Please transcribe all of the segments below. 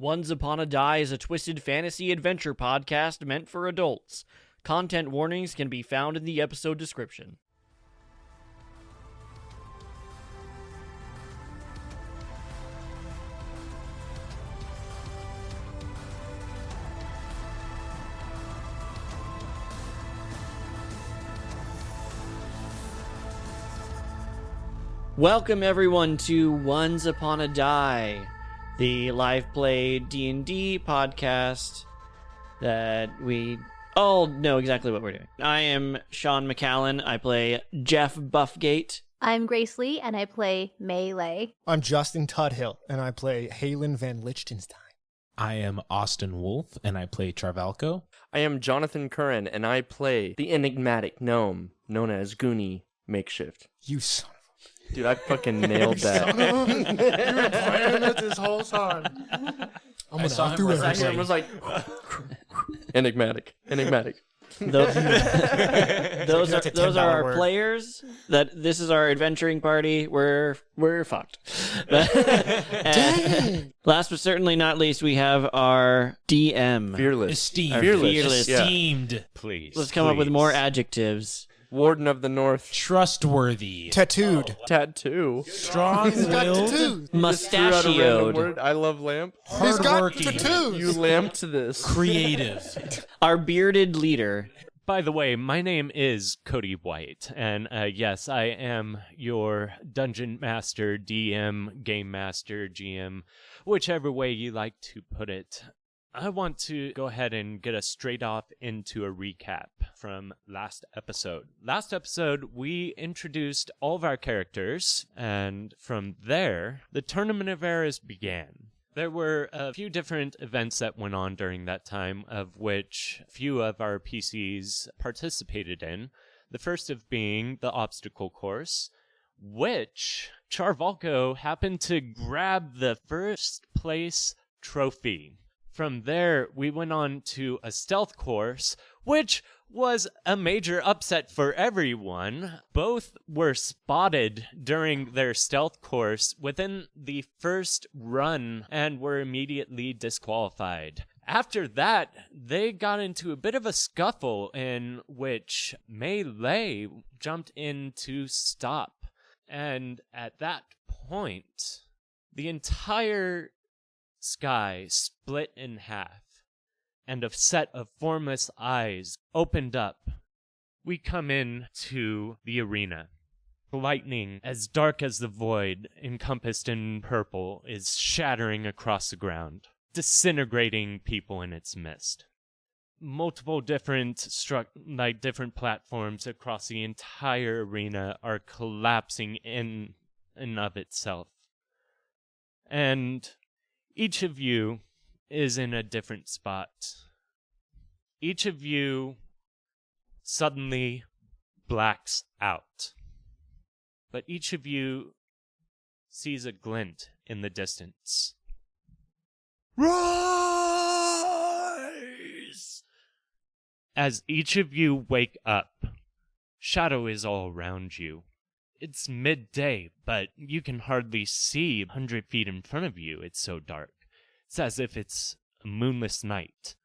Once Upon a Die is a twisted fantasy adventure podcast meant for adults. Content warnings can be found in the episode description. Welcome everyone to Once Upon a Die, the live play D&D podcast that we all know exactly what we're doing. I am Sean McCallan. I play Jeff Buffgate. I'm Grace Lee, and I play Melee. I'm Justin Tudhill, and I play Halen Van Lichtenstein. I am Austin Wolf, and I play Charvalco. I am Jonathan Curran, and I play the enigmatic gnome known as Goonie Makeshift. You son of a... Dude, I fucking nailed that. You were playing it this whole time. I saw him I was like, enigmatic. Those are our players. This is our adventuring party. We're fucked. Last but certainly not least, we have our DM. Esteemed. Please. Let's come up with more adjectives. Warden of the North. Trustworthy. Tattooed. Tattoo. Strong-willed. Mustachioed. I love lamp. He's got Hardworking. tattoos. You lamped this. Creative. Our bearded leader. By the way, my name is Cody White, and yes, I am your Dungeon Master, DM, Game Master, GM, whichever way you like to put it. I want to go ahead and get us straight off into a recap from last episode. Last episode, we introduced all of our characters, and from there, the Tournament of Eras began. There were a few different events that went on during that time, of which few of our PCs participated in. The first of being the obstacle course, which Charvalco happened to grab the first place trophy. From there, we went on to a stealth course, which was a major upset for everyone. Both were spotted during their stealth course within the first run and were immediately disqualified. After that, they got into a bit of a scuffle in which Melee jumped in to stop. And at that point, the entire sky split in half, and a set of formless eyes opened up. We come in to the arena. Lightning, as dark as the void, encompassed in purple, is shattering across the ground, disintegrating people in its midst. Multiple different different platforms across the entire arena are collapsing in and of itself. And each of you is in a different spot. Each of you suddenly blacks out. But each of you sees a glint in the distance. Rise! As each of you wake up, shadow is all around you. It's midday, but you can hardly see 100 feet in front of you. It's so dark. It's as if it's a moonless night.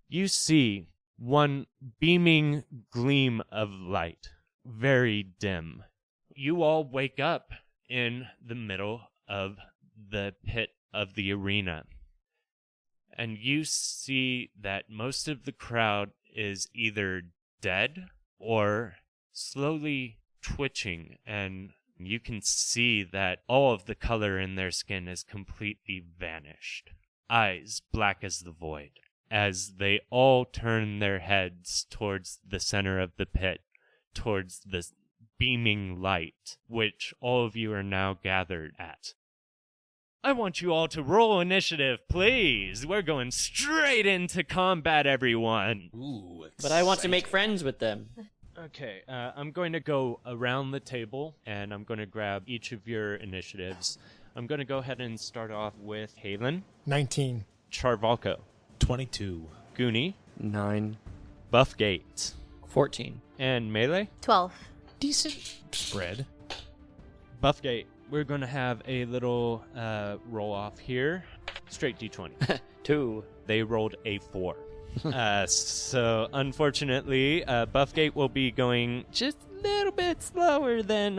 You see one beaming gleam of light, very dim. You all wake up in the middle of the pit of the arena. And you see that most of the crowd is either dead or slowly twitching, and you can see that all of the color in their skin is completely vanished. Eyes black as the void, as they all turn their heads towards the center of the pit, towards the beaming light, which all of you are now gathered at. I want you all to roll initiative, please. We're going straight into combat, everyone. Ooh, exciting. But I want to make friends with them. Okay, I'm going to go around the table, and I'm going to grab each of your initiatives. I'm going to go ahead and start off with Halen. 19. Charvalco. 22. Goonie. 9. Buffgate. 14. And Melee. 12. Decent spread. Buffgate. We're going to have a little roll-off here. Straight D20. 2. They rolled a 4. So unfortunately, Buffgate will be going just a little bit slower than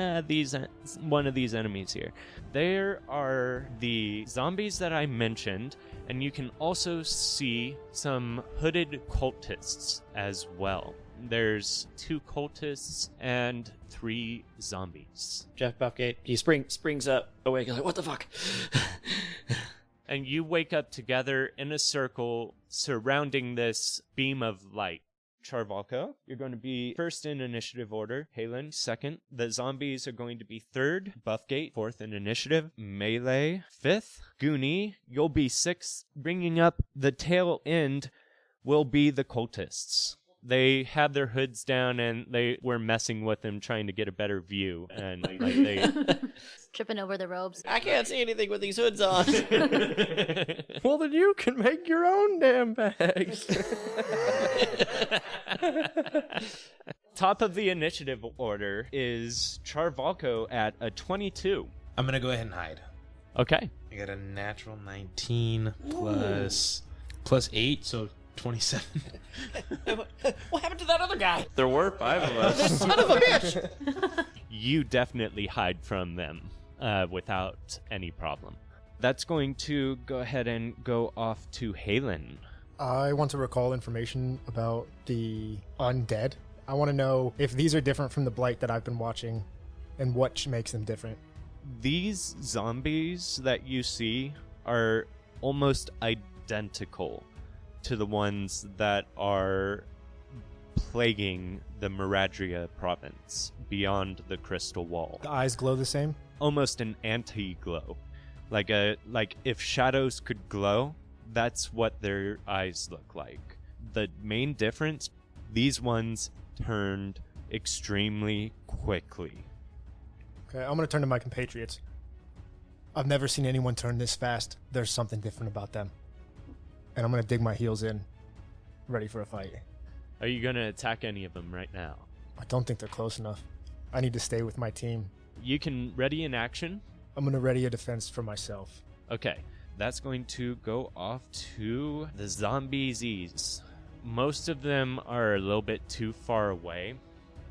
one of these enemies here. There are the zombies that I mentioned, and you can also see some hooded cultists as well. There's 2 cultists and 3 zombies. Jeff Buffgate, he springs up awake. He's like, what the fuck? And you wake up together in a circle surrounding this beam of light. Charvalko, you're going to be first in initiative order. Halen, second. The zombies are going to be third. Buffgate, fourth in initiative. Melee, fifth. Goonie, you'll be sixth. Bringing up the tail end will be the cultists. They had their hoods down and they were messing with them, trying to get a better view. And they Tripping over the robes. I can't see anything with these hoods on. Well, then you can make your own damn bags. Top of the initiative order is Charvalko at a 22. I'm going to go ahead and hide. Okay. I got a natural 19 plus 8, so 27. What happened to that other guy? There were 5 of us. Son of a bitch! You definitely hide from them without any problem. That's going to go ahead and go off to Halen. I want to recall information about the undead. I want to know if these are different from the blight that I've been watching and what makes them different. These zombies that you see are almost identical to the ones that are plaguing the Meradria province beyond the crystal wall. The eyes glow the same? Almost an anti-glow. Like if shadows could glow, that's what their eyes look like. The main difference, these ones turned extremely quickly. Okay, I'm going to turn to my compatriots. I've never seen anyone turn this fast. There's something different about them. And I'm going to dig my heels in, ready for a fight. Are you going to attack any of them right now? I don't think they're close enough. I need to stay with my team. You can ready an action. I'm going to ready a defense for myself. Okay, that's going to go off to the zombies. Most of them are a little bit too far away,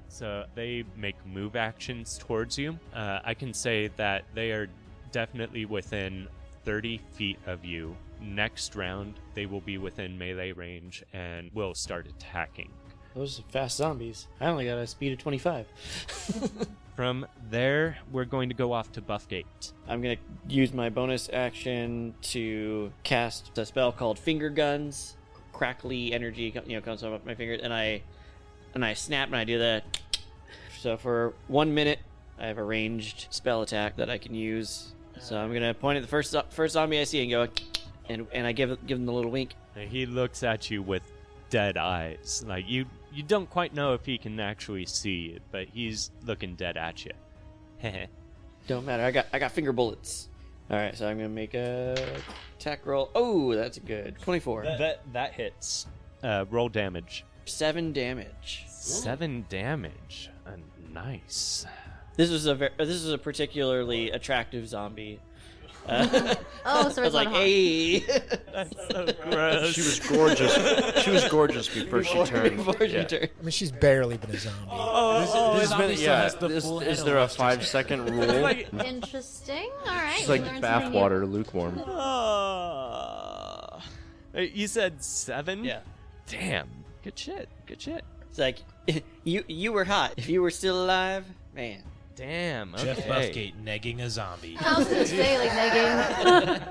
so they make move actions towards you. I can say that they are definitely within 30 feet of you. Next round, they will be within melee range and will start attacking. Those are fast zombies. I only got a speed of 25. From there, we're going to go off to Buffgate. I'm going to use my bonus action to cast a spell called Finger Guns. Crackly energy, comes off my fingers, and I snap and I do that. So for 1 minute, I have a ranged spell attack that I can use. So I'm gonna point at the first zombie I see and go, and I give him the little wink. And he looks at you with dead eyes, like you don't quite know if he can actually see it, but he's looking dead at you. Don't matter. I got finger bullets. All right, so I'm gonna make a attack roll. Oh, that's good. 24. That hits. Roll damage. 7 damage. 7 damage. Nice. This is a particularly attractive zombie. Oh, I so was like, hey. That's so gross. She was gorgeous. She was gorgeous before she turned. Before she Yeah. turned. I mean, she's barely been a zombie. This has been, Zombie still yeah. has the full Is head there a elastic. 5-second rule? Interesting. All right. It's we like learned something new. bathwater, lukewarm. You said 7? Yeah. Damn. Good shit. It's like you were hot. If you were still alive, man. Damn. Okay. Jeff Buffgate negging a zombie. I was gonna say like negging.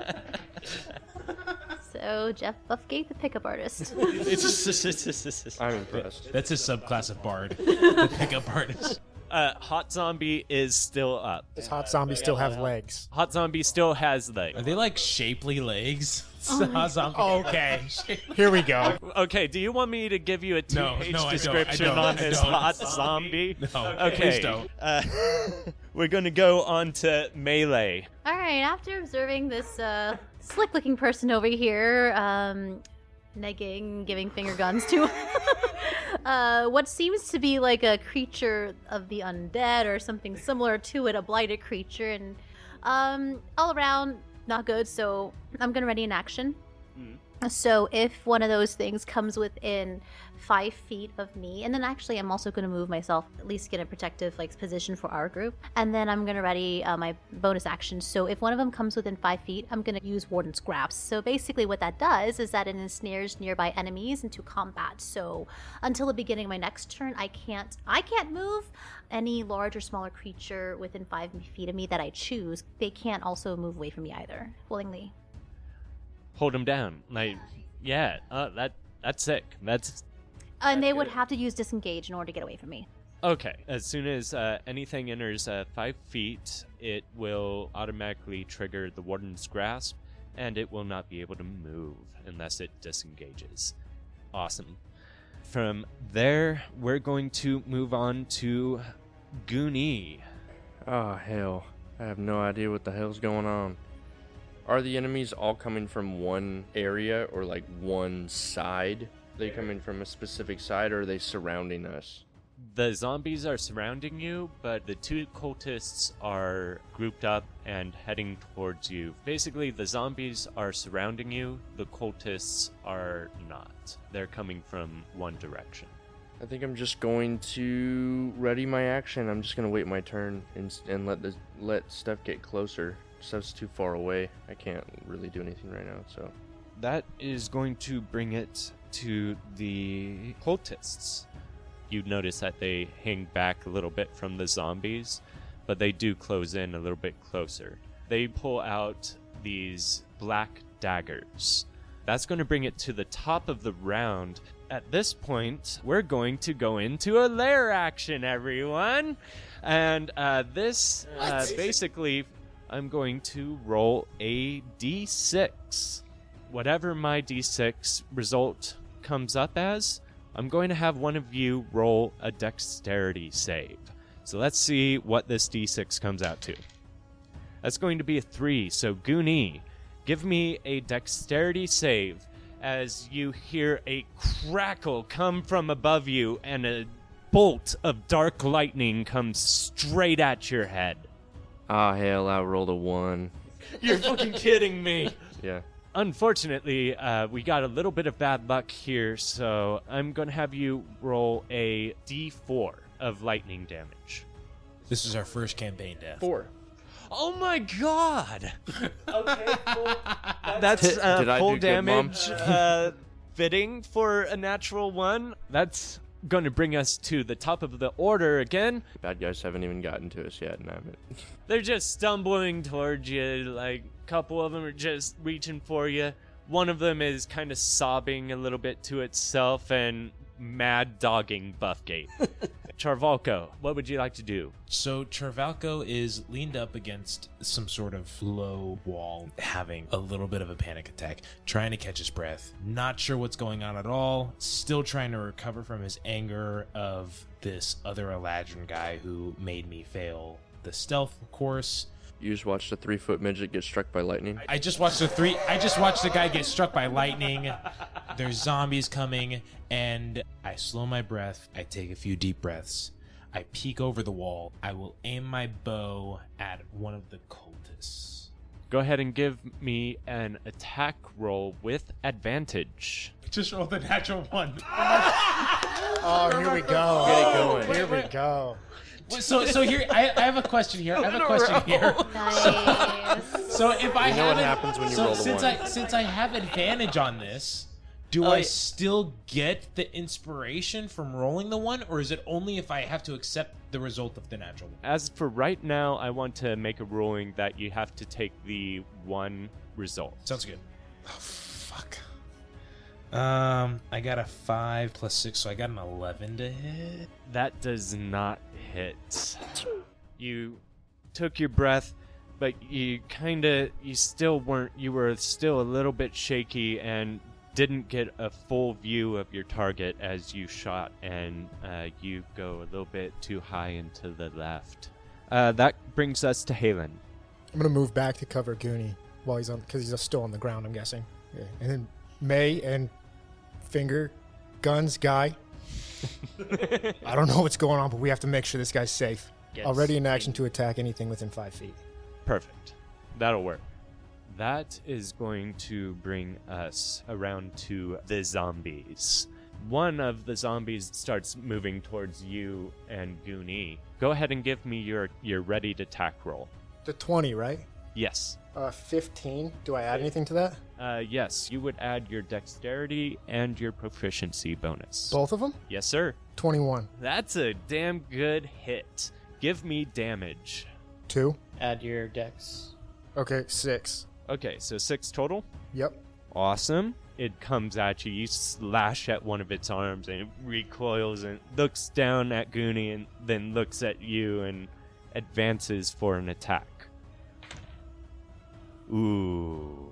So Jeff Buffgate, the pickup artist. I'm impressed. That's his subclass of bard, the pickup artist. Hot Zombie is still up. Does hot zombies still have legs? Hot Zombie still has legs. Are they like shapely legs? Zombie. Okay, here we go. Okay, do you want me to give you a No, two-page no, I don't. description I don't. on I this don't. hot zombie? No, Okay. please don't. We're going to go on to melee. All right. After observing this slick-looking person over here, negging, giving finger guns to what seems to be like a creature of the undead or something similar to it, a blighted creature, and all around not good. So I'm gonna ready an action. Mm. So if one of those things comes within 5 feet of me, and then actually I'm also going to move myself, at least get a protective position for our group, and then I'm going to ready my bonus action. So if one of them comes within 5 feet, I'm going to use Warden's Grasp. So basically what that does is that it ensnares nearby enemies into combat. So until the beginning of my next turn, I can't move. Any large or smaller creature within 5 feet of me that I choose, they can't also move away from me either, willingly. Hold him down. That's sick. And they would have to use disengage in order to get away from me. Okay. As soon as anything enters 5 feet, it will automatically trigger the Warden's Grasp, and it will not be able to move unless it disengages. Awesome. From there, we're going to move on to Goonie. Oh, hell. I have no idea what the hell's going on. Are the enemies all coming from one area or like one side? Are they coming from a specific side, or are they surrounding us? The zombies are surrounding you, but the 2 cultists are grouped up and heading towards you. Basically, the zombies are surrounding you, the cultists are not. They're coming from one direction. I think I'm just going to ready my action. I'm just going to wait my turn and let stuff get closer. Stuff's too far away. I can't really do anything right now, so. That is going to bring it to the cultists. You notice that they hang back a little bit from the zombies, but they do close in a little bit closer. They pull out these black daggers. That's going to bring it to the top of the round. At this point, we're going to go into a lair action, everyone. And basically, I'm going to roll a d6. Whatever my d6 result comes up as, I'm going to have one of you roll a dexterity save. So let's see what this d6 comes out to. That's going to be a 3. So Goonie, give me a dexterity save as you hear a crackle come from above you and a bolt of dark lightning comes straight at your head. Ah, hell, I rolled a 1. You're fucking kidding me. Yeah. Unfortunately, we got a little bit of bad luck here, so I'm going to have you roll a d4 of lightning damage. This is our first campaign death. 4. Oh my god! Okay, full, that's Did I full do good, Mom? damage fitting for a natural 1. That's going to bring us to the top of the order again. Bad guys haven't even gotten to us yet, and They're just stumbling towards you, like a couple of them are just reaching for you. One of them is kind of sobbing a little bit to itself and mad dogging Buffgate. Charvalko, what would you like to do? So Charvalko is leaned up against some sort of low wall, having a little bit of a panic attack, trying to catch his breath, not sure what's going on at all, still trying to recover from his anger of this other Eladrin guy who made me fail the stealth course. You just watched a 3-foot midget get struck by lightning? I just watched the guy get struck by lightning. There's zombies coming, and I slow my breath. I take a few deep breaths. I peek over the wall. I will aim my bow at one of the cultists. Go ahead and give me an attack roll with advantage. Just roll the natural 1. Oh, here we go. Get it going. Here we go. So here, I have a question here. Nice. So if I You know what have happens when you roll the 1. since I have advantage on this, do I still get the inspiration from rolling the 1, or is it only if I have to accept the result of the natural 1? As for right now, I want to make a ruling that you have to take the 1 result. Sounds good. Oh, fuck. I got a 5 plus 6, so I got an 11 to hit. That does not hit. You took your breath, but you were still a little bit shaky and didn't get a full view of your target as you shot, and you go a little bit too high and to the left. That brings us to Halen. I'm gonna move back to cover Goonie while he's on, because he's still on the ground, I'm guessing. Yeah. And then May and Finger Guns guy. I don't know what's going on, but we have to make sure this guy's safe. Yes. Already in action to attack anything within 5 feet. Perfect. That'll work. That is going to bring us around to the zombies. One of the zombies starts moving towards you and Goonie. Go ahead and give me your ready to attack roll. The 20, right? Yes. 15. Do I add anything to that? Yes, you would add your dexterity and your proficiency bonus. Both of them? Yes, sir. 21. That's a damn good hit. Give me damage. 2. Add your dex. Okay, 6. Okay, so 6 total. Yep. Awesome. It comes at you. You slash at one of its arms, and it recoils and looks down at Goonie and then looks at you and advances for an attack. Ooh.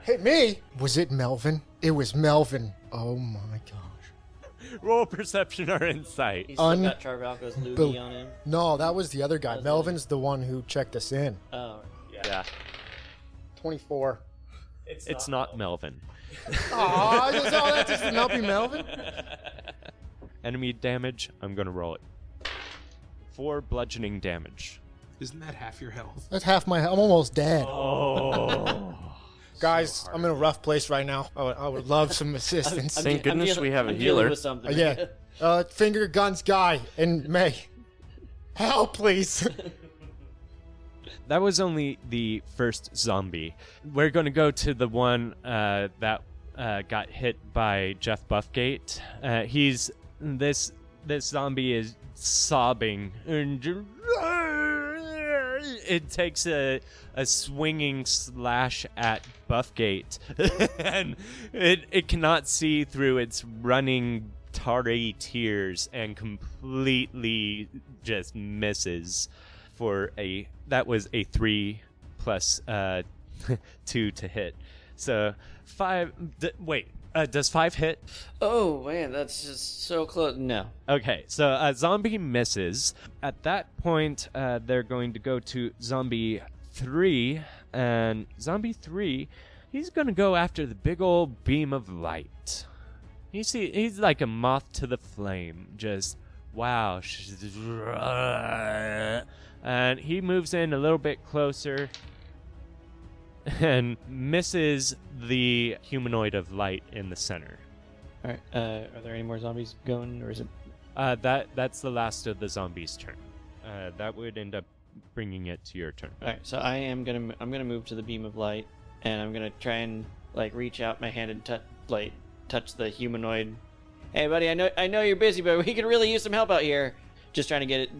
Hit me! Was it Melvin? It was Melvin. Oh my gosh. Roll perception or insight. He's still got Charvalco's loogie on him. No, that was the other guy. Was it? Melvin's the one who checked us in. Oh, Yeah. 24. It's not Melvin. Aw, that just did not be Melvin? Enemy damage, I'm going to roll it. 4 bludgeoning damage. Isn't that half your health? That's half my... I'm almost dead. Oh. Guys, I'm in a rough place right now. I would love some assistance. Thank goodness we have a I'm dealing healer. with something. Yeah. Finger Guns Guy and May. Help, please. That was only the first zombie. We're going to go to the one that got hit by Jeff Buffgate. This zombie is sobbing. It takes a swinging slash at Buffgate, and it cannot see through its running tarry tears and completely just misses. That was a 3 plus 2 to hit. So 5. Does 5 hit? Oh, man, that's just so close. No. Okay, so zombie misses. At that point, they're going to go to zombie 3, and zombie 3, he's going to go after the big old beam of light. He's like a moth to the flame, just wow. And he moves in a little bit closer and misses the humanoid of light in the center. All right. Are there any more zombies going, or is it? That's the last of the zombies' turn. That would end up bringing it to your turn. All right. So I'm gonna move to the beam of light, and I'm gonna try and reach out my hand and touch the humanoid. Hey, buddy, I know you're busy, but we could really use some help out here. Just trying to get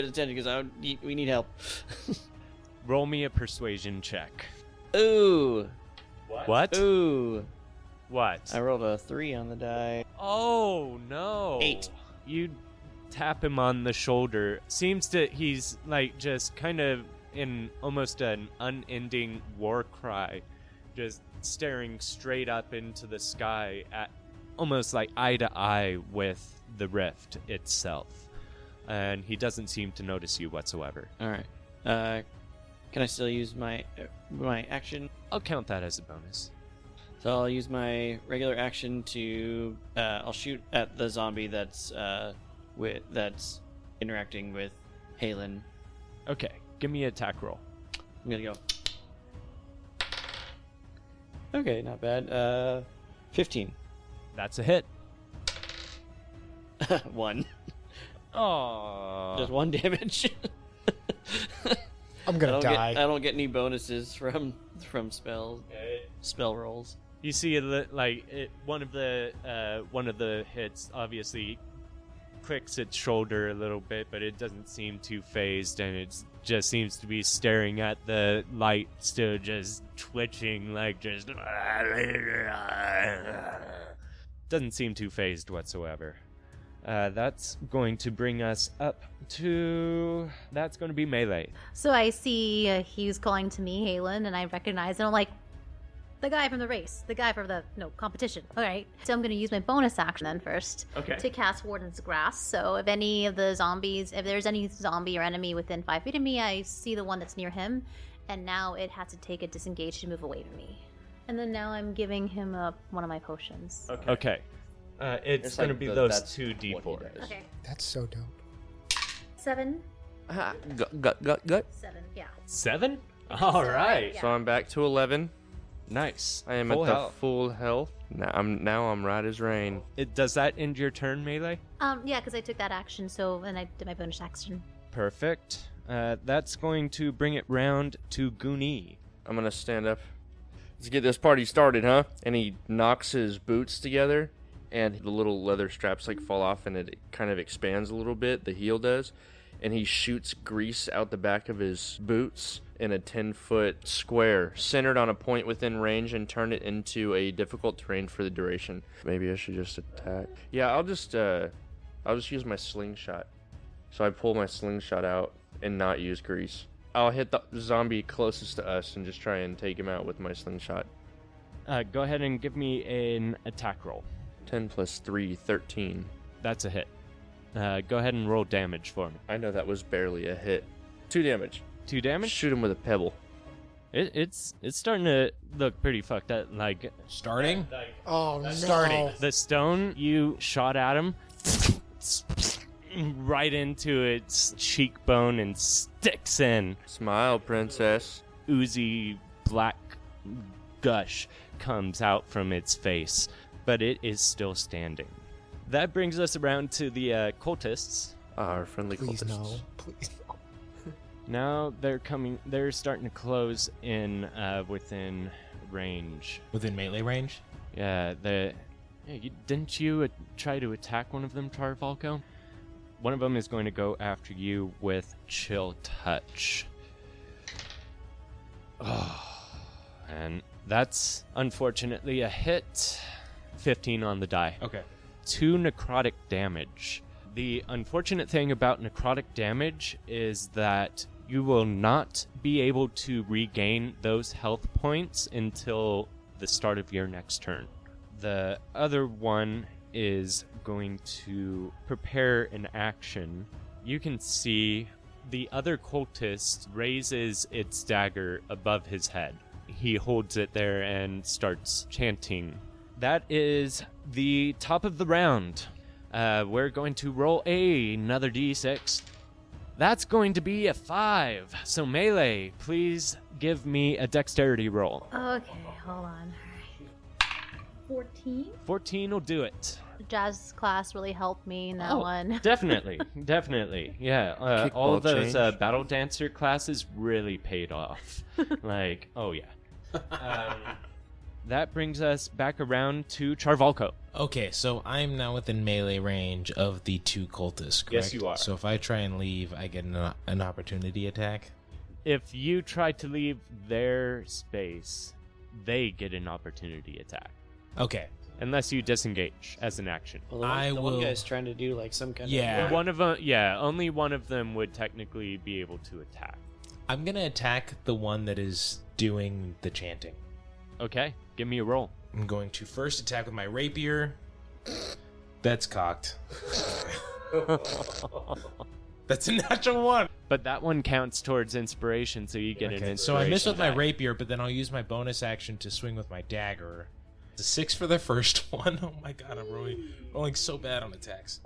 attention because we need help. Roll me a persuasion check. Ooh. What? Ooh. What? I rolled a 3 on the die. Oh no. 8. You tap him on the shoulder. Seems that he's just kind of in almost an unending war cry, just staring straight up into the sky at almost eye to eye with the rift itself. And he doesn't seem to notice you whatsoever. All right. Can I still use my action? I'll count that as a bonus. So I'll use my regular action to I'll shoot at the zombie that's interacting with Halen. Okay, give me an attack roll. I'm gonna go. Okay, not bad. 15. That's a hit. 1. Oh. Just 1 damage. I'm gonna die. I don't get any bonuses from spell rolls. You see, one of the hits obviously clicks its shoulder a little bit, but it doesn't seem too phased, and it just seems to be staring at the light, still just twitching, doesn't seem too phased whatsoever. That's going to bring us up to... That's going to be melee. So I see he's calling to me, Halen, and I recognize him. I'm like, the guy from the race, the guy from the competition. All right. So I'm going to use my bonus action then first to cast Warden's Grasp. So if there's any zombie or enemy within 5 feet of me, I see the one that's near him, and now it has to take a disengage to move away from me. And then now I'm giving him one of my potions. Okay. It's going to be those 2 d4s. Okay. That's so dope. 7. Gut. 7, yeah. 7? All right. So I'm back to 11. Nice. I am Full at the health. full health. Now I'm right as rain. Does that end your turn, Melee? Yeah, because I took that action, and I did my bonus action. Perfect. That's going to bring it round to Goonie. I'm gonna stand up. Let's get this party started, huh? And he knocks his boots together, and the little leather straps like fall off, and it kind of expands a little bit. The heel does, and he shoots grease out the back of his boots in a 10-foot square, centered on a point within range, and turn it into a difficult terrain for the duration. Maybe I should just attack. Yeah, I'll just use my slingshot. So I pull my slingshot out and not use grease. I'll hit the zombie closest to us and just try and take him out with my slingshot. Go ahead and give me an attack roll. 10 plus 3, 13. That's a hit. Go ahead and roll damage for me. I know that was barely a hit. 2 damage. 2 damage? Shoot him with a pebble. It's starting to look pretty fucked up. Like, Starting? Oh no! Starting. the stone you shot at him right into its cheekbone and sticks in. Smile, princess. Oozy black gush comes out from its face, but it is still standing. That brings us around to the cultists. Our friendly Please cultists. no. Please no. Now they're starting to close in within range. Within melee range? Yeah, didn't you try to attack one of them, Tarvalco? One of them is going to go after you with Chill Touch. Oh, and that's unfortunately a hit. 15 on the die. Okay. 2 necrotic damage. The unfortunate thing about necrotic damage is that you will not be able to regain those health points until the start of your next turn. The other one is going to prepare an action. You can see the other cultist raises its dagger above his head. He holds it there and starts chanting. That is the top of the round. We're going to roll another d6. That's going to be a 5. So Melee, please give me a dexterity roll. Okay, hold on. 14? 14 will do it. Jazz class really helped me in that one. Definitely. Yeah, Kickball all of those change. battle dancer classes really paid off. Like, oh yeah. That brings us back around to Charvalco. Okay, so I'm now within melee range of the 2 cultists, correct? Yes, you are. So if I try and leave, I get an opportunity attack? If you try to leave their space, they get an opportunity attack. Okay. Unless you disengage as an action. Well, I the one will- guy's trying to do like some kind Yeah. of. One of them, yeah, only one of them would technically be able to attack. I'm going to attack the one that is doing the chanting. Okay, give me a roll. I'm going to first attack with my rapier. That's cocked. That's a natural 1. But that one counts towards inspiration, so you get an Okay, inspiration. so I miss with my attack. rapier, but then I'll use my bonus action to swing with my dagger. It's a 6 for the first one. Oh my god, I'm rolling so bad on attacks.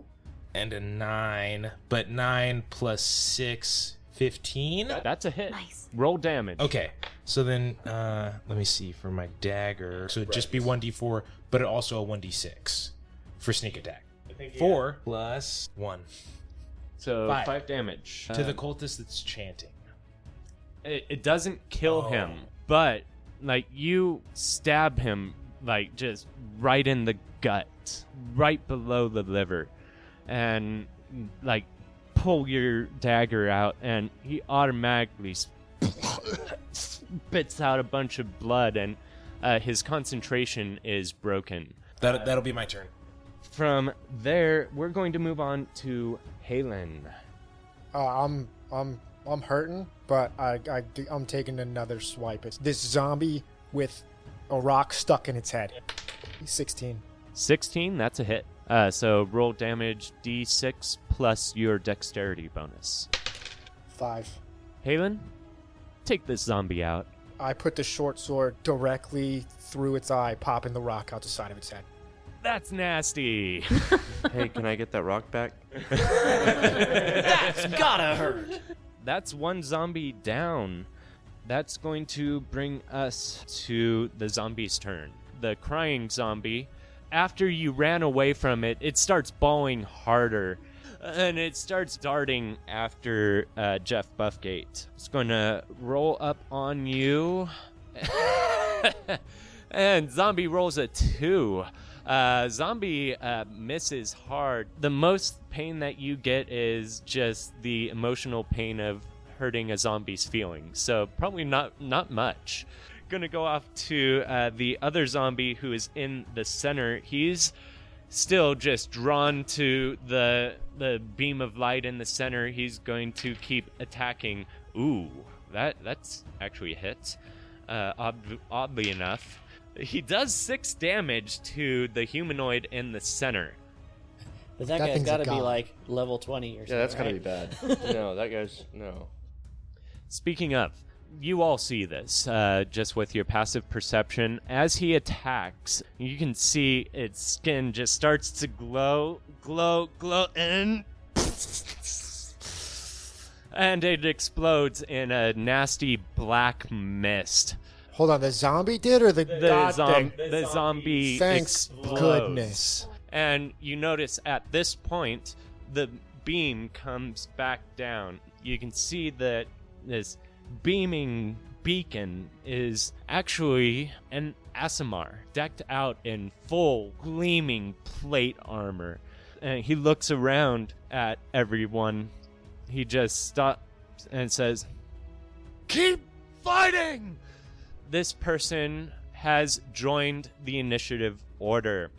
And a 9, but 9 plus 6, 15. That's a hit. Nice. Roll damage. Okay, so then let me see for my dagger. So it'd just be 1d4, but also a 1d6 for sneak attack. 4 plus 1 So 5. 5 damage. to the cultist that's chanting. It doesn't kill Oh. him, but like you stab him like just right in the gut, right below the liver, and like pull your dagger out, and he automatically spits out a bunch of blood, and his concentration is broken. That'll be my turn. From there, we're going to move on to Halen. I'm hurting, but I'm taking another swipe. It's this zombie with a rock stuck in its head. 16. 16, that's a hit. So roll damage d6 plus your dexterity bonus. 5. Halen, take this zombie out. I put the short sword directly through its eye, popping the rock out the side of its head. That's nasty. Hey, can I get that rock back? That's gotta hurt. That's one zombie down. That's going to bring us to the zombie's turn. The crying zombie, after you ran away from it, it starts bawling harder. And it starts darting after Jeff Buffgate. It's going to roll up on you. And zombie rolls a 2. Zombie misses hard. The most pain that you get is just the emotional pain of hurting a zombie's feelings. So probably not much. Gonna go off to the other zombie who is in the center. He's still just drawn to the beam of light in the center. He's going to keep attacking. Ooh, that's actually a hit. Oddly enough, he does 6 damage to the humanoid in the center. But that guy's thing's got to a be god. like level 20 or something. Yeah, that's gotta right? be bad. No, that guy's no. Speaking of, you all see this just with your passive perception. As he attacks, you can see its skin just starts to glow, and it explodes in a nasty black mist. Hold on, the zombie did or the god thing? The zombie Thanks explodes. goodness. And you notice at this point, the beam comes back down. You can see that this beaming beacon is actually an Aasimar, decked out in full gleaming plate armor. And he looks around at everyone. He just stops and says, "Keep fighting!" This person has joined the initiative order.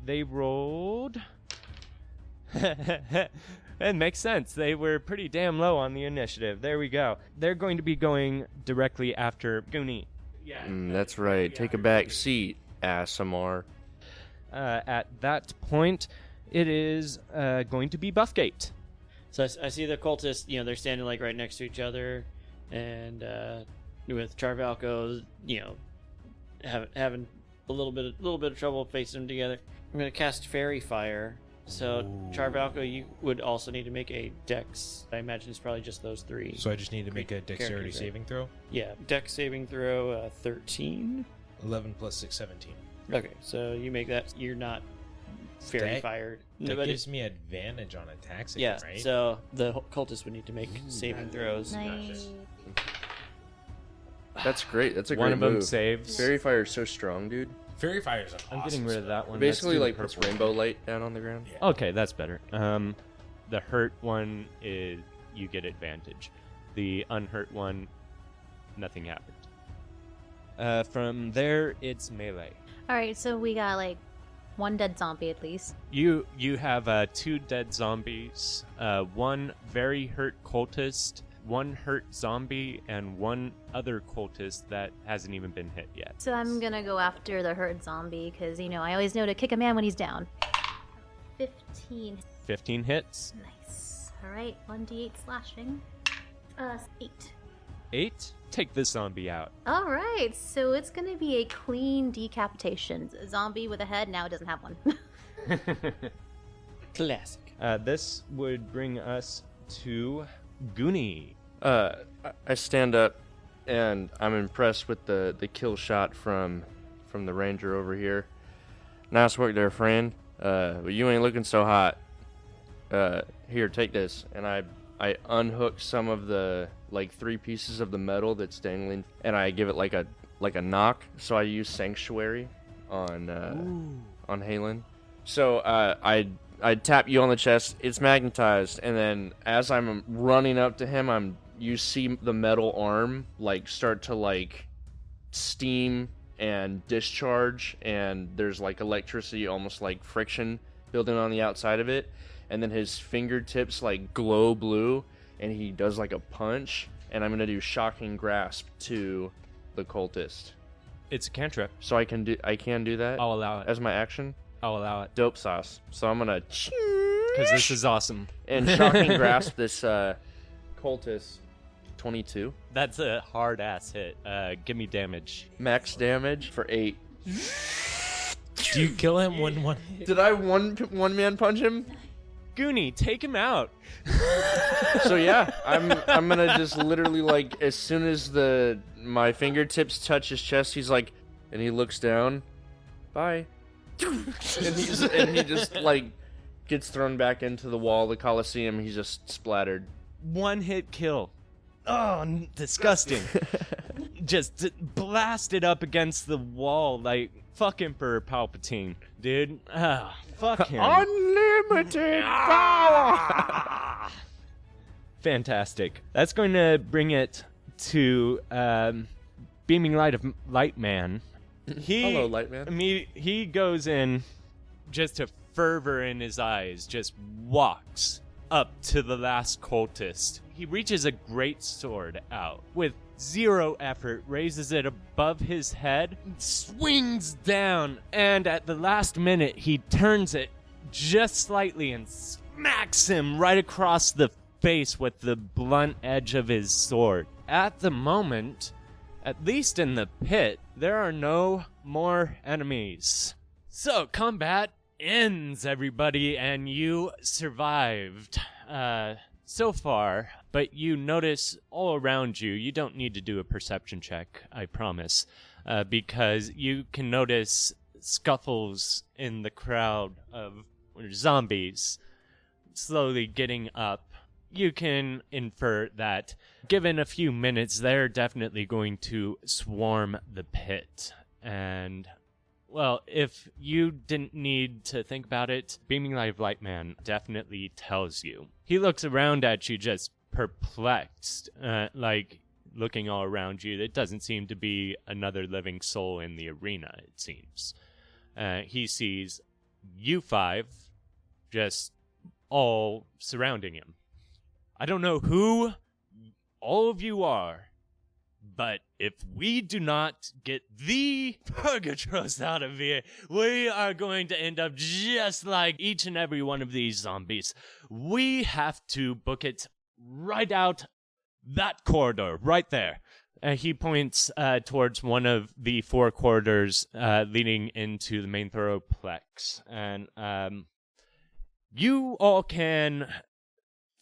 They rolled... It makes sense. They were pretty damn low on the initiative. There we go. They're going to be going directly after Goonie. That's right. Take a back seat, Aasimar. At that point, it is going to be Buffgate. So I see the cultists, they're standing like right next to each other, and with Charvalco, having a little bit of trouble facing them together. I'm gonna cast Fairy Fire. So Charvalco, you would also need to make a Dex. I imagine it's probably just those 3. So I just need to make a dexterity characters, right? saving throw. Yeah, Dex saving throw 13. 11 plus 6, 17. Okay, so you make that. You're not Fairy That- Fired. That Nobody. gives me advantage on attacks, Yeah, right? so the cultists would need to make saving throws. Nice. That's great. That's a One great of them move. saves. Fairy Fire is so strong, dude. Fairy Fire is an I'm awesome getting rid of spell. that one. Basically, Let's do the puts purple. rainbow light down on the ground. Yeah. Okay, that's better. The hurt one is you get advantage. The unhurt one, nothing happened. From there, it's melee. All right, so we got like 1 dead zombie at least. You have 2 dead zombies, 1 very hurt cultist, 1 hurt zombie, and 1 other cultist that hasn't even been hit yet. So I'm gonna go after the hurt zombie because I always know to kick a man when he's down. 15. 15 hits. Nice. All right, 1d8 slashing. 8. 8. Take this zombie out. All right, so it's gonna be a clean decapitation. A zombie with a head now it doesn't have one. Classic. This would bring us to Goonie. I stand up, and I'm impressed with the kill shot from the ranger over here. Nice work there, friend. But you ain't looking so hot. Here, take this, and I unhook some of the 3 pieces of the metal that's dangling, and I give it like a knock. So I use Sanctuary on Halen. So I tap you on the chest. It's magnetized, and then as I'm running up to him, you see the metal arm start to steam and discharge, and there's electricity, almost like friction building on the outside of it, and then his fingertips glow blue, and he does a punch, and I'm gonna do Shocking Grasp to the cultist. It's a cantrip. So I can do that I'll allow it. as my action. I'll allow it. Dope sauce. So I'm gonna Because this is awesome. and Shocking Grasp this cultist. 22 That's a hard ass hit. Give me damage. max damage for 8. Do you kill him when one? Did I one man punch him? Goonie, take him out. So yeah, I'm gonna just literally like as soon as my fingertips touch his chest, he's like, and he looks down, bye, and he just like gets thrown back into the wall of the Coliseum. He's just splattered. One hit kill. Oh, disgusting. Just blasted up against the wall like fuck Emperor Palpatine, dude. Fuck him. Unlimited power. Fantastic. That's going to bring it to Beaming Light Man. Hello, Light Man. He goes in, just a fervor in his eyes, just walks up to the last cultist. He reaches a great sword out with zero effort, raises it above his head, swings down, and at the last minute he turns it just slightly and smacks him right across the face with the blunt edge of his sword. At the moment, at least in the pit, there are no more enemies. So combat ends, everybody, and you survived so far, but you notice all around you, you don't need to do a perception check, I promise, because you can notice scuffles in the crowd of zombies slowly getting up. You can infer that given a few minutes, they're definitely going to swarm the pit. And well, if you didn't need to think about it, Beaming Light Man definitely tells you. He looks around at you just perplexed, like looking all around you. There doesn't seem to be another living soul in the arena, it seems. He sees you five just all surrounding him. I don't know who all of you are, but if we do not get the Purgatros out of here, we are going to end up just like each and every one of these zombies. We have to book it right out that corridor, right there. He points towards one of the 4 corridors leading into the main thoroughplex. And you all can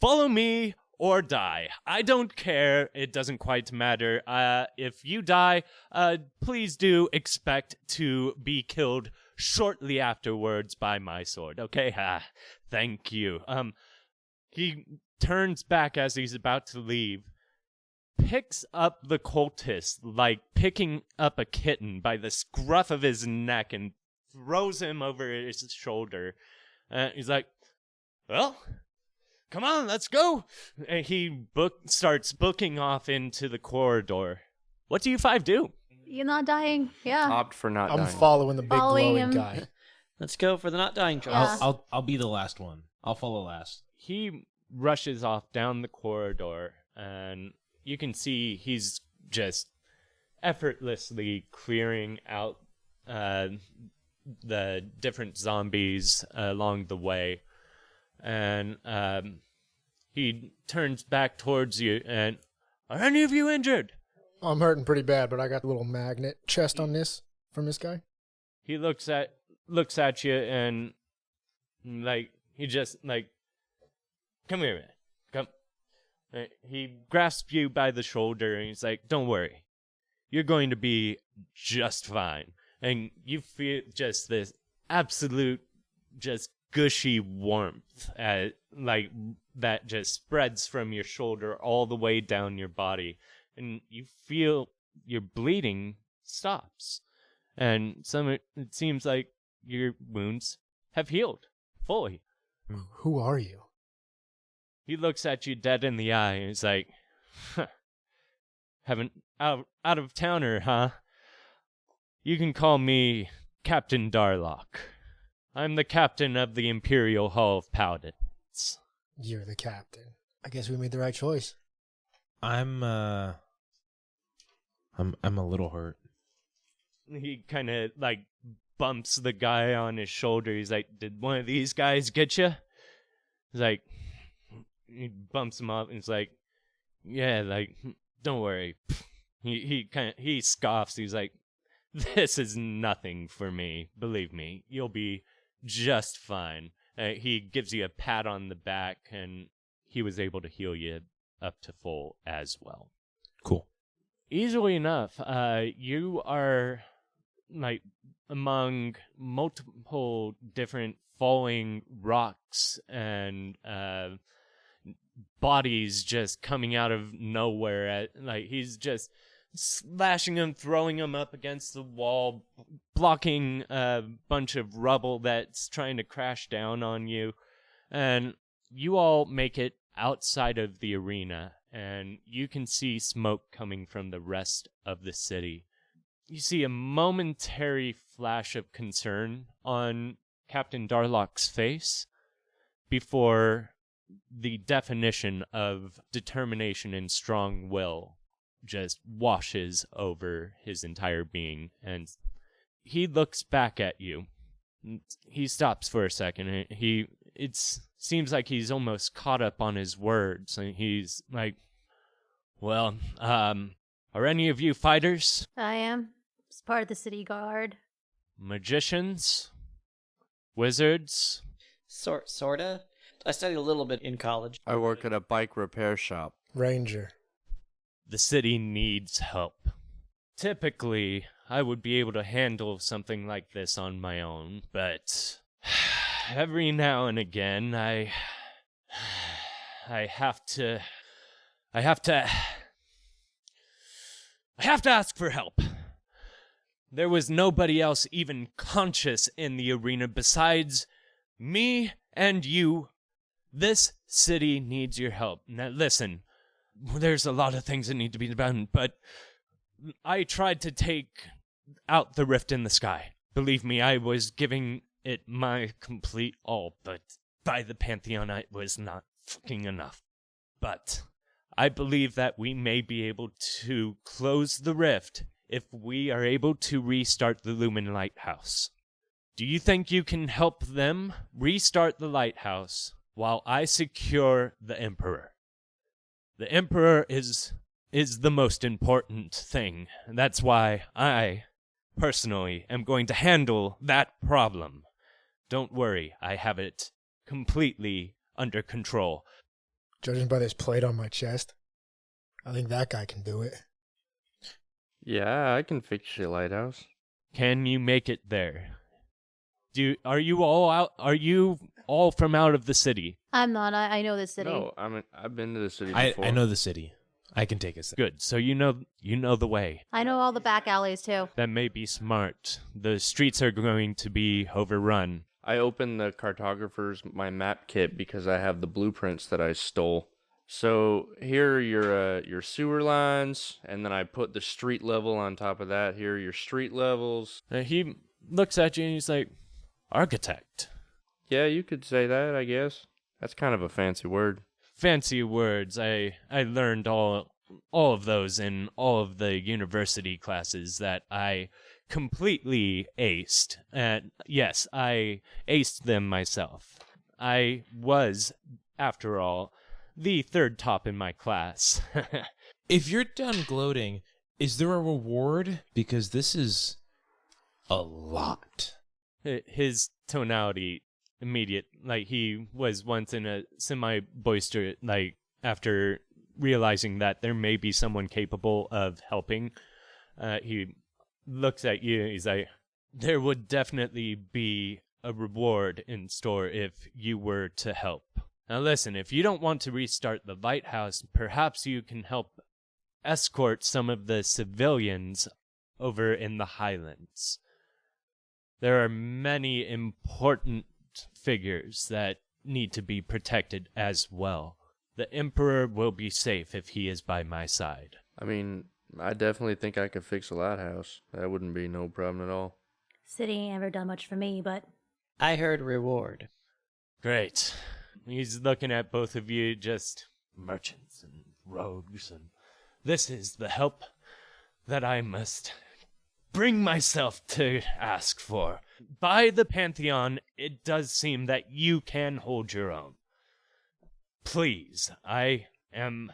follow me or die. I don't care. It doesn't quite matter. If you die, please do expect to be killed shortly afterwards by my sword. Okay? Thank you. He turns back as he's about to leave, picks up the cultist like picking up a kitten by the scruff of his neck and throws him over his shoulder. He's like, well, come on, let's go. And he starts booking off into the corridor. What do you 5 do? You're not dying. Yeah. Opt for not I'm dying. following the big Following glowing him. guy. Let's go for the not dying choice. Yeah. I'll be the last one. I'll follow last. He rushes off down the corridor, and you can see he's just effortlessly clearing out the different zombies along the way. And he turns back towards you, and are any of you injured? I'm hurting pretty bad, but I got a little magnet chest on this from this guy. He looks at you, and like he just like, come here, man, come. He grasps you by the shoulder, and he's like, don't worry, you're going to be just fine. And you feel just this absolute, just gushy warmth, like that just spreads from your shoulder all the way down your body, and you feel your bleeding stops, and it seems like your wounds have healed fully. Who are you? He looks at you dead in the eye, and he's like, haven't out of towner, huh? You can call me Captain Darlock. I'm the captain of the Imperial Hall of Paladins. You're the captain. I guess we made the right choice. I'm a little hurt. He kind of like bumps the guy on his shoulder. He's like, did one of these guys get you? He's like, he bumps him up and he's like, yeah, like, don't worry. He scoffs. He's like, this is nothing for me. Believe me, you'll be just fine. He gives you a pat on the back, and he was able to heal you up to full as well. Cool. Easily enough. You are like among multiple different falling rocks and bodies just coming out of nowhere. He's just slashing them, throwing them up against the wall, blocking a bunch of rubble that's trying to crash down on you. And you all make it outside of the arena, and you can see smoke coming from the rest of the city. You see a momentary flash of concern on Captain Darlock's face before the definition of determination and strong will just washes over his entire being, and he looks back at you. He stops for a second. It seems like he's almost caught up on his words, and he's like, well, are any of you fighters? I am. It's part of the city guard. Magicians? Wizards? Sorta. I studied a little bit in college. I work at a bike repair shop. Ranger. The city needs help. Typically, I would be able to handle something like this on my own, but every now and again, I have to ask for help. There was nobody else even conscious in the arena besides me and you. This city needs your help. Now listen, there's a lot of things that need to be done, but I tried to take out the rift in the sky. Believe me, I was giving it my complete all, but by the Pantheon, it was not fucking enough. But I believe that we may be able to close the rift if we are able to restart the Lumen Lighthouse. Do you think you can help them restart the lighthouse while I secure the Emperor? The Emperor is the most important thing. That's why I, personally, am going to handle that problem. Don't worry, I have it completely under control. Judging by this plate on my chest, I think that guy can do it. Yeah, I can fix your lighthouse. Can you make it there? Are you all out? Are you all from out of the city? I'm not. I know the city. No, I've been to the city before. I know the city. I can take us there. Good. So you know the way. I know all the back alleys too. That may be smart. The streets are going to be overrun. I opened the my map kit because I have the blueprints that I stole. So here are your sewer lines, and then I put the street level on top of that. Here are your street levels. He looks at you and he's like, architect. Yeah, you could say that, I guess. That's kind of a fancy word. Fancy words. I learned all of those in all of the university classes that I completely aced. Yes, I aced them myself. I was, after all, the third top in my class. If you're done gloating, is there a reward? Because this is a lot. His tonality immediate, like he was once in a semi-boisterous, like after realizing that there may be someone capable of helping, he looks at you, he's like, there would definitely be a reward in store if you were to help. Now listen, if you don't want to restart the lighthouse, perhaps you can help escort some of the civilians over in the Highlands. There are many important figures that need to be protected as well. The Emperor will be safe if he is by my side. I mean, I definitely think I could fix a lighthouse. That wouldn't be no problem at all. City ain't ever done much for me, but I heard reward. Great. He's looking at both of you, just merchants and rogues, and this is the help that I must bring myself to ask for. By the Pantheon, it does seem that you can hold your own. Please, I am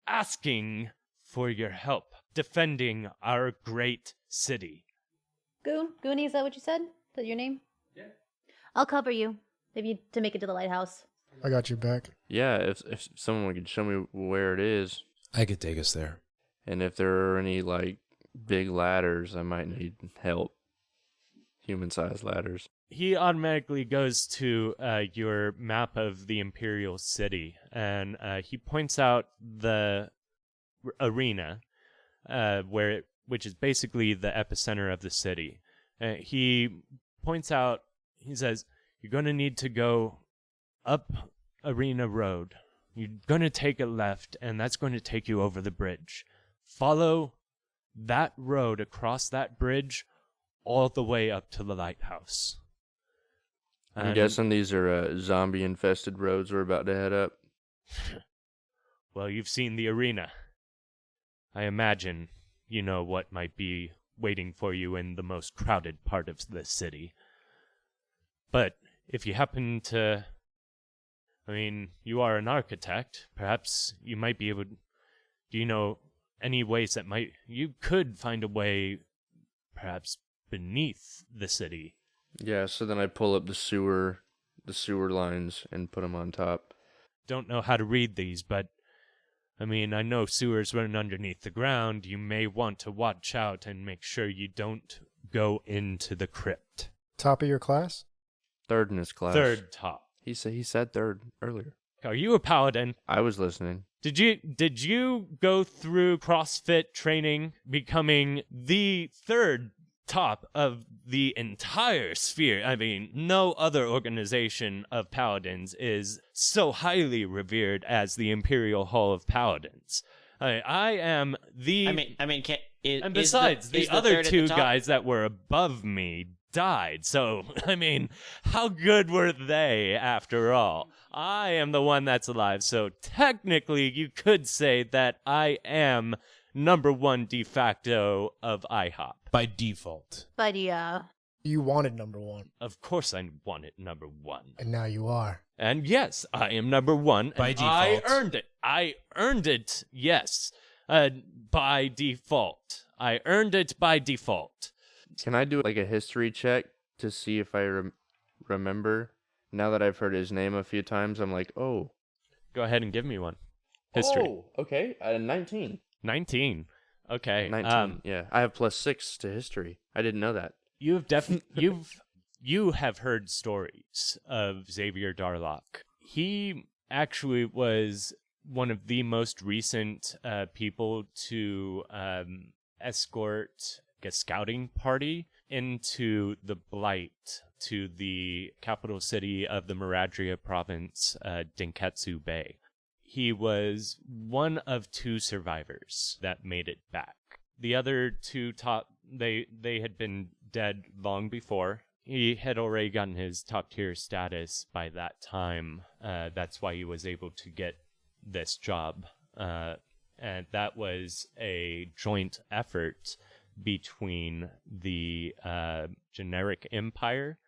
asking for your help defending our great city. Goonie, is that what you said? Is that your name? Yeah. I'll cover you. Maybe to make it to the lighthouse. I got your back. Yeah, if someone could show me where it is, I could take us there. and if there are any like big ladders, I might need help. Human-sized ladders. He automatically goes to your map of the Imperial City, and he points out the arena, which is basically the epicenter of the city. He points out, he says, you're going to need to go up Arena Road. You're going to take a left, and that's going to take you over the bridge. Follow that road across that bridge all the way up to the lighthouse. I'm guessing these are zombie-infested roads we're about to head up. Well, you've seen the arena. I imagine you know what might be waiting for you in the most crowded part of the city. But if you happen to... I mean, you are an architect. Perhaps you might be able... Do you know any ways that might... You could find a way, perhaps, beneath the city. Yeah, so then I pull up the sewer lines and put them on top. Don't know how to read these, but I mean, I know sewers run underneath the ground. You may want to watch out and make sure you don't go into the crypt. Top of your class? Third in his class. Third top. He said third earlier. Are you a paladin? I was listening. Did you go through CrossFit training, becoming the third top of the entire sphere? I mean, no other organization of paladins is so highly revered as the Imperial Hall of Paladins. I am the... and besides, the other two guys that were above me died, so, I mean, how good were they, after all? I am the one that's alive, so technically you could say that I am number one de facto of IHOP. By default. But yeah. You wanted number one. Of course I wanted number one. And now you are. And yes, I am number one. By and default. I earned it. I earned it, yes. By default. I earned it by default. Can I do like a history check to see if I remember? Now that I've heard his name a few times, I'm like, oh. Go ahead and give me one. History. Oh, okay. 19. 19. Okay. 19. Yeah, I have +6 to history. I didn't know that. You have heard stories of Xavier Darlock. He actually was one of the most recent people to escort a scouting party into the Blight, to the capital city of the Meradria province, Denketsu Bay. He was one of two survivors that made it back. The other two they had been dead long before. He had already gotten his top tier status by that time. That's why he was able to get this job. And that was a joint effort between the generic empire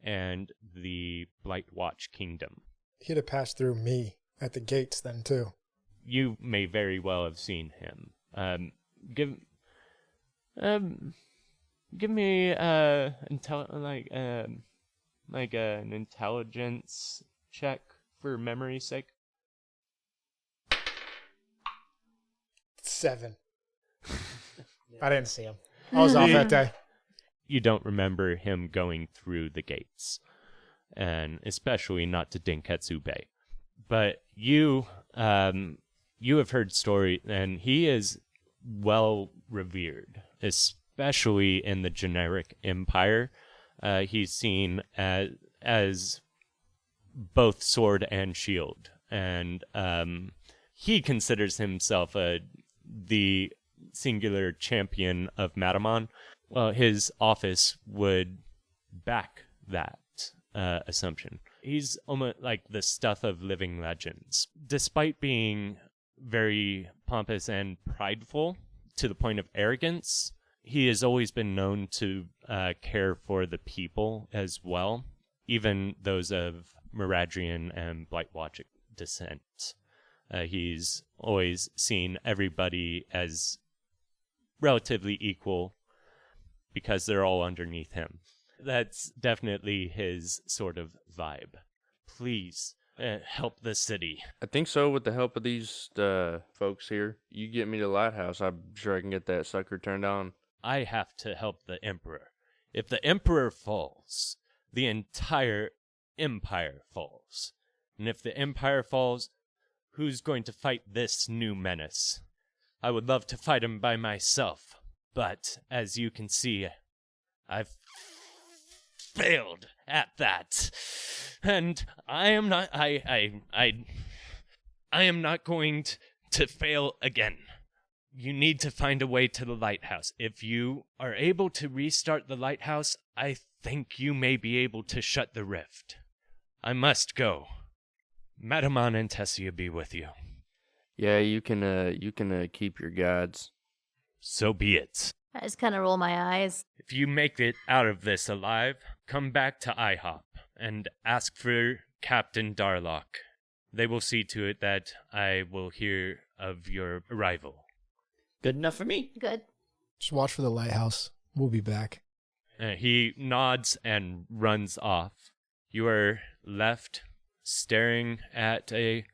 and the Blightwatch Kingdom. He'd have passed through me at the gates then too. You may very well have seen him. Give me an intelligence check for memory's sake. 7. I didn't see him. I was off that day. You don't remember him going through the gates, and especially not to Denketsu Bay. But you have heard story, and he is well revered, especially in the generic empire. He's seen as both sword and shield, and he considers himself the singular champion of Matamon. Well, his office would back that assumption. He's almost like the stuff of living legends. Despite being very pompous and prideful to the point of arrogance, he has always been known to care for the people as well, even those of Meradrian and Blightwatch descent. He's always seen everybody as relatively equal because they're all underneath him. That's definitely his sort of vibe. please help the city. I think so. With the help of these folks here, you get me to the lighthouse. I'm sure I can get that sucker turned on. I have to help the Emperor. If the Emperor falls, the entire Empire falls. And if the Empire falls, who's going to fight this new menace? I would love to fight him by myself, but as you can see, I've failed at that. And I am not I am not going to fail again. You need to find a way to the lighthouse. If you are able to restart the lighthouse, I think you may be able to shut the rift. I must go. Madamon and Tessia be with you. Yeah, you can keep your guides. So be it. I just kind of roll my eyes. If you make it out of this alive, come back to IHOP and ask for Captain Darlock. They will see to it that I will hear of your arrival. Good enough for me. Good. Just watch for the lighthouse. We'll be back. He nods and runs off. You are left staring at a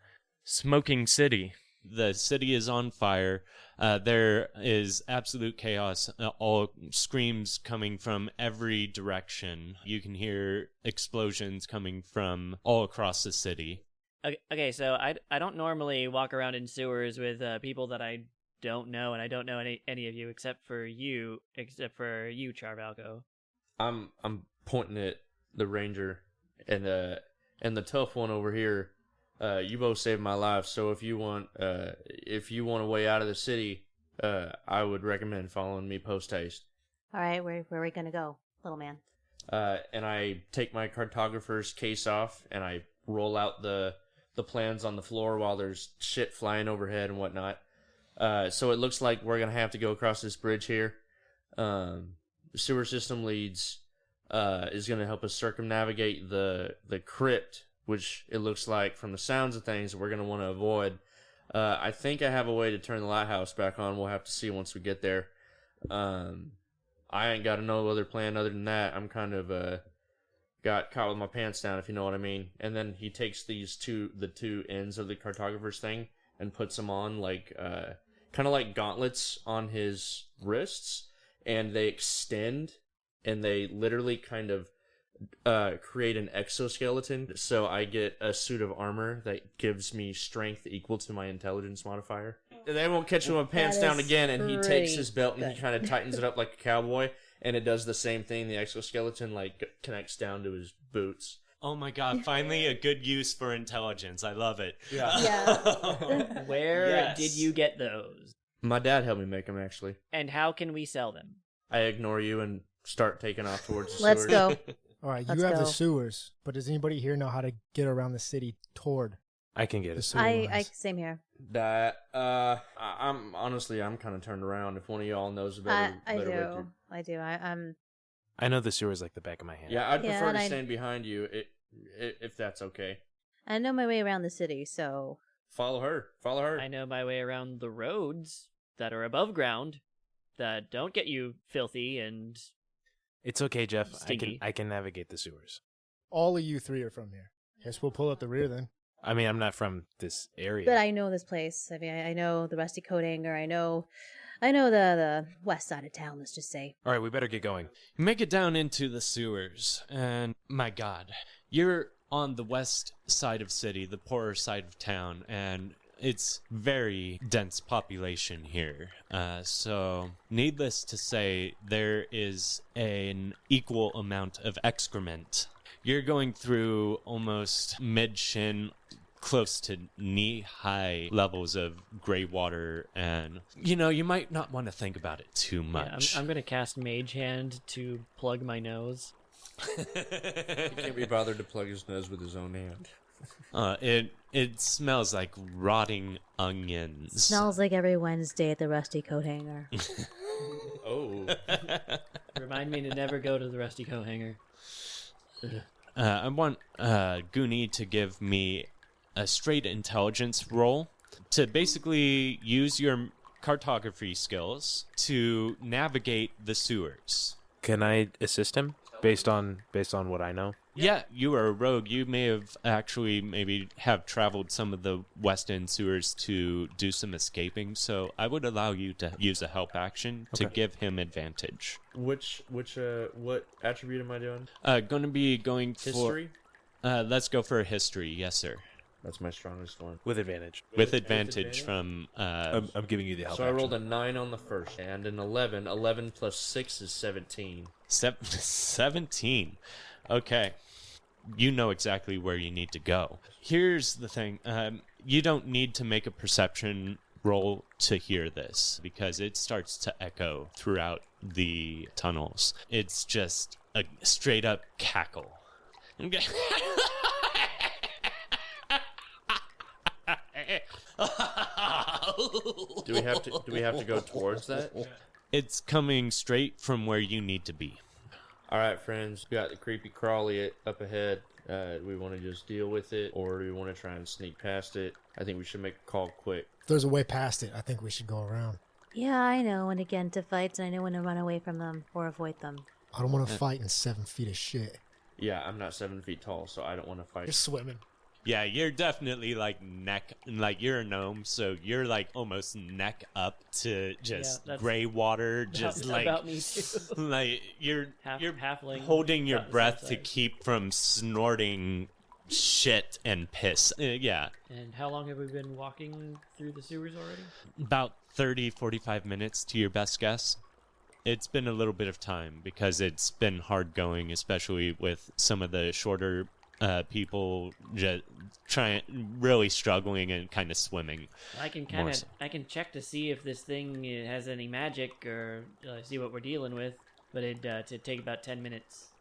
smoking city. The city is on fire. There is absolute chaos. All screams coming from every direction. You can hear explosions coming from all across the city. Okay, so I don't normally walk around in sewers with people that I don't know, and I don't know any of you except for you, Charvalco. I'm pointing at the ranger and the tough one over here. You both saved my life, so if you want a way out of the city, I would recommend following me post haste. All right, where are we gonna go, little man? And I take my cartographer's case off and I roll out the plans on the floor while there's shit flying overhead and whatnot. So it looks like we're gonna have to go across this bridge here. The sewer system leads is gonna help us circumnavigate the crypt, which it looks like from the sounds of things that we're gonna want to avoid. I think I have a way to turn the lighthouse back on. We'll have to see once we get there. I ain't got no other plan other than that. I'm kind of got caught with my pants down, if you know what I mean. And then he takes the two ends of the cartographer's thing and puts them on like kind of like gauntlets on his wrists, and they extend and they literally kind of create an exoskeleton. So I get a suit of armor that gives me strength equal to my intelligence modifier. They won't catch me with my pants down again, and he takes his belt and he kind of tightens it up like a cowboy, and it does the same thing. The exoskeleton like connects down to his boots. Oh my god, finally a good use for intelligence. I love it. Yeah. Where did you get those? My dad helped me make them, actually. And how can we sell them? I ignore you and start taking off towards the Let's sewers. go. All right, Let's you have go. the sewers, but does anybody here know how to get around the city toward I can get the it. sewer I lines? same here. That I'm honestly kind of turned around. If one of y'all knows a better I way do. to. I do. I know the sewer is like the back of my hand. Yeah, I'd Yeah, prefer and to I- stand behind you, if that's okay. I know my way around the city, so Follow her. Follow her. I know my way around the roads that are above ground that don't get you filthy and It's okay, Jeff. Stinky. I can navigate the sewers. All of you three are from here. Guess we'll pull up the rear then. I mean, I'm not from this area. but I know this place. I mean, I know the Rusty Coat Hanger. I know the west side of town. Let's just say. All right, we better get going. You make it down into the sewers, and my god, you're on the west side of city, the poorer side of town, and it's very dense population here. So, needless to say, there is an equal amount of excrement. You're going through almost mid-shin, close to knee-high levels of gray water, and, you might not want to think about it too yeah, much. I'm gonna cast Mage Hand to plug my nose. He can't be bothered to plug his nose with his own hand. It smells like rotting onions. Smells like every Wednesday at the Rusty Coat Hanger. Oh. Remind me to never go to the Rusty Coat Hanger. I want Goonie to give me a straight intelligence roll to basically use your cartography skills to navigate the sewers. Can I assist him? Based on what I know. Yeah, you are a rogue. You may have actually maybe have traveled some of the West End sewers to do some escaping, so I would allow you to use a help action to give him advantage. What attribute am I doing? Going to be going for... History? Let's go for a history, yes, sir. That's my strongest one. With advantage. With advantage from... I'm giving you the help So action. I rolled a 9 on the first, and an 11. 11 plus 6 is 17. 17. Okay. You know exactly where you need to go. Here's the thing. You don't need to make a perception roll to hear this, because it starts to echo throughout the tunnels. It's just a straight up cackle. Do we have to go towards that? It's coming straight from where you need to be. All right, friends. We got the creepy crawly up ahead. Do we want to just deal with it, or do we want to try and sneak past it? I think we should make a call quick. If there's a way past it, I think we should go around. Yeah, I know when to get into fights, and I know when to run away from them or avoid them. I don't want to fight in 7 feet of shit. Yeah, I'm not 7 feet tall, so I don't want to fight. You're swimming. Yeah, you're definitely like you're a gnome, so you're like almost neck up to just gray water, just like about me too. like you're halfling holding your about the same breath to size. keep from snorting shit and piss. Yeah, And how long have we been walking through the sewers already? about 30-45 minutes to your best guess. It's been a little bit of time because it's been hard going, especially with some of the shorter people just really struggling and kind of swimming. I can More so. I can check to see if this thing has any magic or see what we're dealing with, but it'd take about 10 minutes.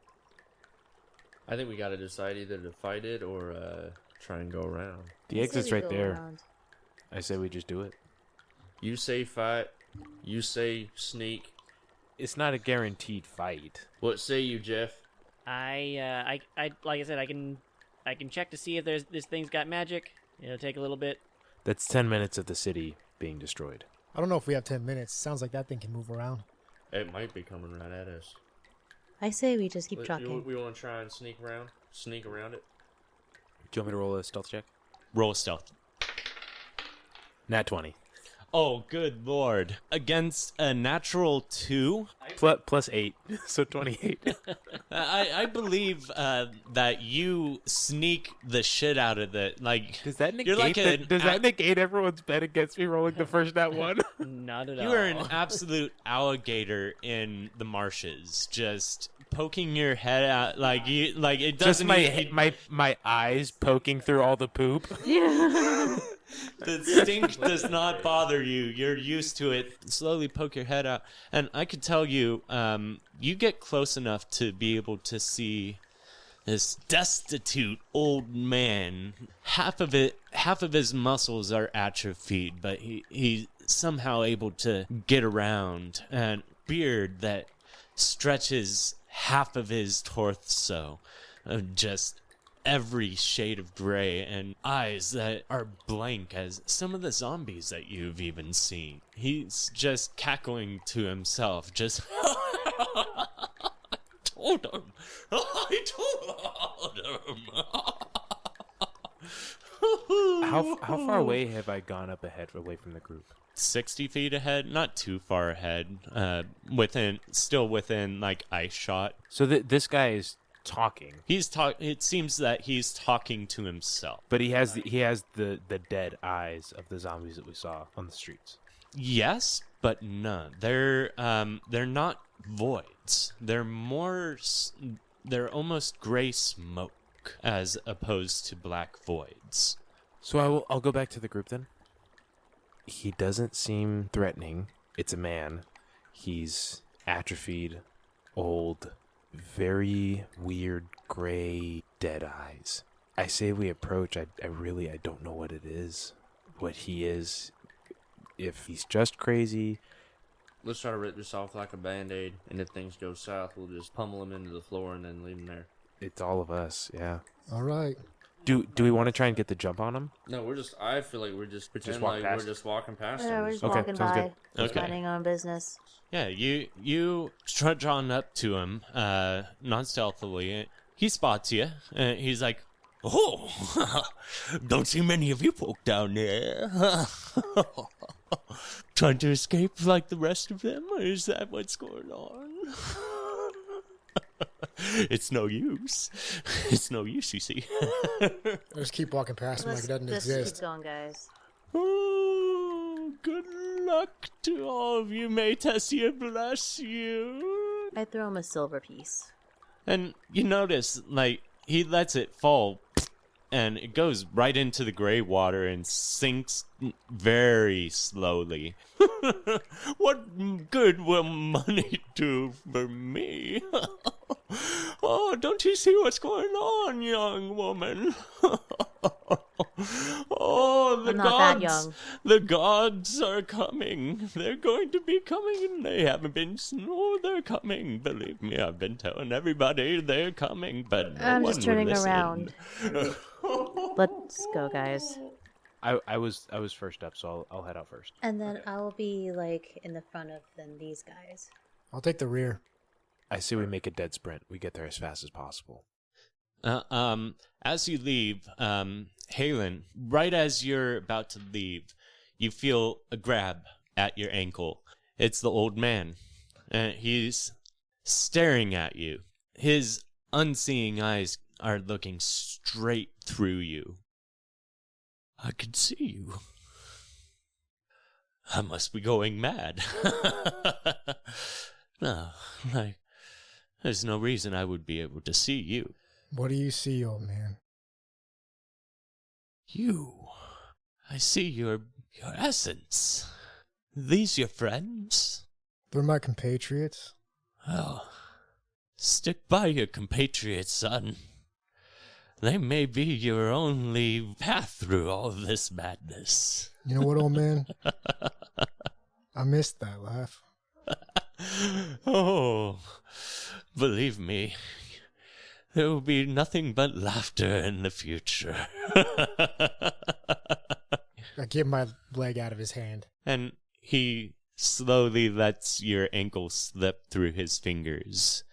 I think we got to decide either to fight it or try and go around. The exit's right there. I say we just do it. You say fight. You say sneak. It's not a guaranteed fight. What say you, Jeff? I like I said, I can check to see if this thing's got magic. It'll take a little bit. That's 10 minutes of the city being destroyed. I don't know if we have 10 minutes. Sounds like that thing can move around. It might be coming right at us. I say we just keep We trucking. want to try and sneak around it. Do you want me to roll a stealth check? Roll stealth. Nat 20. Oh, good lord. Against a natural 2? Plus 8, so 28. I believe that you sneak the shit out of the, like... Does that You're like negate that negate everyone's bet against me rolling the first nat one? Not at all. You are an absolute alligator in the marshes, just poking your head out, like it Just doesn't my eyes poking through all the poop. The stink does not bother you. You're used to it. Slowly poke your head out, and I could tell you, you get close enough to be able to see this destitute old man. Half of his muscles are atrophied, but he's somehow able to get around, and beard that stretches half of his torso, just every shade of gray, and eyes that are blank as some of the zombies that you've even seen. He's just cackling to himself, just I told him. How far away have I gone up ahead, away from the group? 60 feet ahead, not too far ahead, still within like ice shot. So this guy is talking, It seems that he's talking to himself. but he has the dead eyes of the zombies that we saw on the streets. Yes, but none. They're not voids. They're almost gray smoke as opposed to black voids. So I'll go back to the group then. He doesn't seem threatening. It's a man. He's atrophied, old, very weird gray dead eyes. I say we approach. I don't know what it is, what he is. If he's just crazy. Let's try to rip this off like a band-aid, and if things go south, we'll just pummel him into the floor and then leave him there. It's all of us, yeah. All right. Do we want to try and get the jump on him? No, I feel like we're just pretending walk like past? we're just walking past Yeah, him. we're just Okay, walking sounds by, good. just Okay. minding our own business. Yeah, you trudge on up to him, non-stealthily. He spots you. He's like, "Oh, don't see many of you folk down there. Trying to escape like the rest of them? Or is that what's going on?" It's no use. It's no use, you see. I just keep walking past him like it doesn't Let's exist. keep going, guys. Oh, good luck to all of you. May Tessia bless you. I throw him a silver piece. And you notice, like, he lets it fall, and it goes right into the gray water and sinks very slowly. What good will money do for me? Oh, don't you see what's going on, young woman? Oh, the I'm gods! not that young. The gods are coming. They're going to be coming, and they haven't been. No, they're coming. Believe me, I've been telling everybody they're coming, but no I'm one just will turning listen. around. Let's go, guys. I was first up, so I'll head out first. And then I'll be like in the front of these guys. I'll take the rear. I say we make a dead sprint. We get there as fast as possible. As you leave, Halen, right as you're about to leave, you feel a grab at your ankle. It's the old man. He's staring at you. His unseeing eyes are looking straight through you. I can see you. I must be going mad. No, there's no reason I would be able to see you. What do you see, old man? You. I see your essence. These your friends? They're my compatriots. Well, stick by your compatriots, son. They may be your only path through all of this madness. You know what, old man? I missed that laugh. Oh, believe me, there will be nothing but laughter in the future. I get my leg out of his hand. And he slowly lets your ankle slip through his fingers.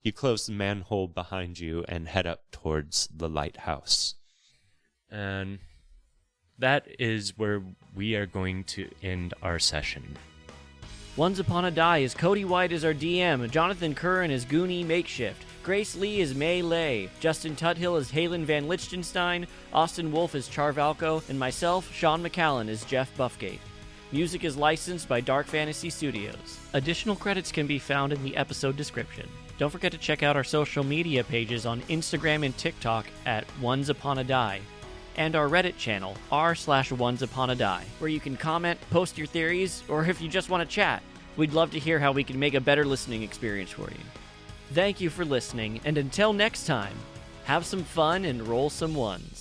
You close the manhole behind you and head up towards the lighthouse. And that is where we are going to end our session. Once Upon a Die is Cody White as our DM, Jonathan Curran as Goonie Makeshift, Grace Lee as May Lay, Justin Tuthill as Halen Van Lichtenstein, Austin Wolf as Charvalco, and myself, Sean McCallan, as Jeff Buffgate. Music is licensed by Dark Fantasy Studios. Additional credits can be found in the episode description. Don't forget to check out our social media pages on Instagram and TikTok at Once Upon a Die, and our Reddit channel, r/OnesUponADie, where you can comment, post your theories, or if you just want to chat. We'd love to hear how we can make a better listening experience for you. Thank you for listening, and until next time, have some fun and roll some ones.